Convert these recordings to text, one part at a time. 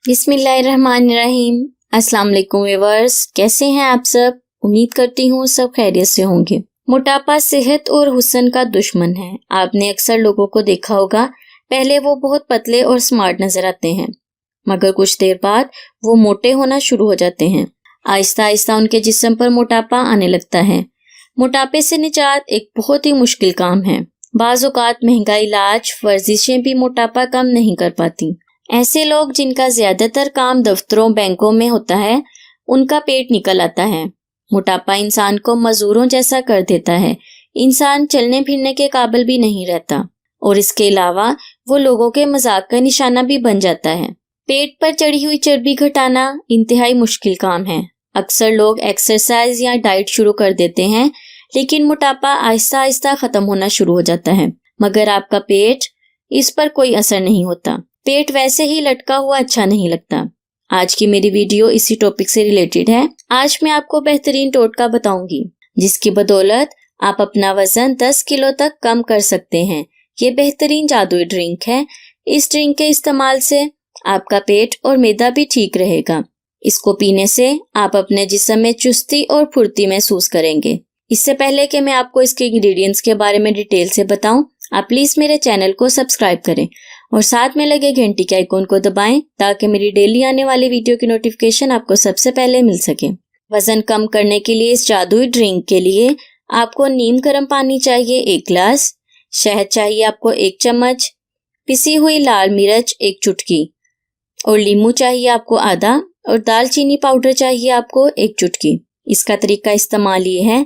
बिस्मिल्लाहिर्रहमानिर्रहीम। अस्सलाम वालेकुम व्यूअर्स, कैसे हैं आप सब? उम्मीद करती हूँ सब खैरियत से होंगे। मोटापा सेहत और हुस्न का दुश्मन है। आपने अक्सर लोगों को देखा होगा, पहले वो बहुत पतले और स्मार्ट नजर आते हैं, मगर कुछ देर बाद वो मोटे होना शुरू हो जाते हैं। आहिस्ता आहिस्ता उनके जिस्म पर मोटापा आने लगता है। मोटापे से निजात एक बहुत ही मुश्किल काम है। बाज़ औक़ात महंगा इलाज, वर्जिशें भी मोटापा कम नहीं कर पाती। ऐसे लोग जिनका ज्यादातर काम दफ्तरों, बैंकों में होता है, उनका पेट निकल आता है। मोटापा इंसान को मजदूरों जैसा कर देता है। इंसान चलने फिरने के काबिल भी नहीं रहता और इसके अलावा वो लोगों के मजाक का निशाना भी बन जाता है। पेट पर चढ़ी हुई चर्बी घटाना इंतहाई मुश्किल काम है। अक्सर लोग एक्सरसाइज या डाइट शुरू कर देते हैं, लेकिन मोटापा आहिस्ता आहिस्ता खत्म होना शुरू हो जाता है, मगर आपका पेट, इस पर कोई असर नहीं होता। पेट वैसे ही लटका हुआ अच्छा नहीं लगता। आज की मेरी वीडियो इसी टॉपिक से रिलेटेड है। आज मैं आपको बेहतरीन टोटका बताऊंगी, जिसकी बदौलत आप अपना वजन 10 किलो तक कम कर सकते हैं। ये बेहतरीन जादुई ड्रिंक है। इस ड्रिंक के इस्तेमाल से आपका पेट और मैदा भी ठीक रहेगा। इसको पीने से आप अपने जिस्म में चुस्ती और फुर्ती महसूस करेंगे। इससे पहले कि मैं आपको इसके इंग्रेडिएंट्स के बारे में डिटेल से बताऊं, आप प्लीज मेरे चैनल को सब्सक्राइब करें और साथ में लगे घंटी के आइकॉन को दबाएं, ताकि मेरी डेली आने वाली वीडियो की नोटिफिकेशन आपको सबसे पहले मिल सके। वजन कम करने के लिए इस जादुई ड्रिंक के लिए आपको नीम गर्म पानी चाहिए 1 गिलास, शहद चाहिए आपको 1 चम्मच, पिसी हुई लाल मिर्च 1 चुटकी और नींबू चाहिए आपको आधा और दालचीनी पाउडर चाहिए आपको 1 चुटकी। इसका तरीका इस्तेमाल ये है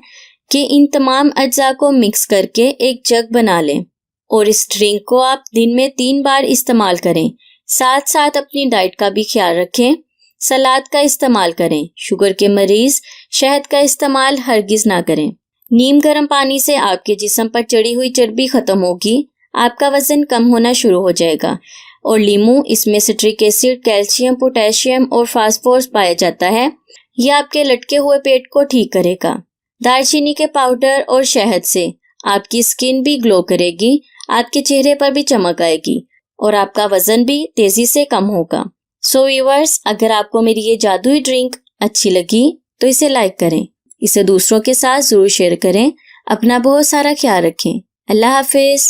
कि इन तमाम अज्जा को मिक्स करके एक जग बना लें और इस ड्रिंक को आप दिन में 3 बार इस्तेमाल करें। साथ साथ अपनी डाइट का भी ख्याल रखें। सलाद का इस्तेमाल करें। शुगर के मरीज शहद का इस्तेमाल हरगिज ना करें। नीम गर्म पानी से आपके जिस्म पर चढ़ी हुई चर्बी खत्म होगी, आपका वजन कम होना शुरू हो जाएगा। और नींबू, इसमें सिट्रिक एसिड, कैल्शियम, पोटेशियम और फास्फोरस पाया जाता है। यह आपके लटके हुए पेट को ठीक करेगा। दालचीनी के पाउडर और शहद से आपकी स्किन भी ग्लो करेगी, आपके चेहरे पर भी चमक आएगी और आपका वजन भी तेजी से कम होगा। सो व्यूअर्स, अगर आपको मेरी ये जादुई ड्रिंक अच्छी लगी तो इसे लाइक करें, इसे दूसरों के साथ जरूर शेयर करें। अपना बहुत सारा ख्याल रखें। अल्लाह हाफिज।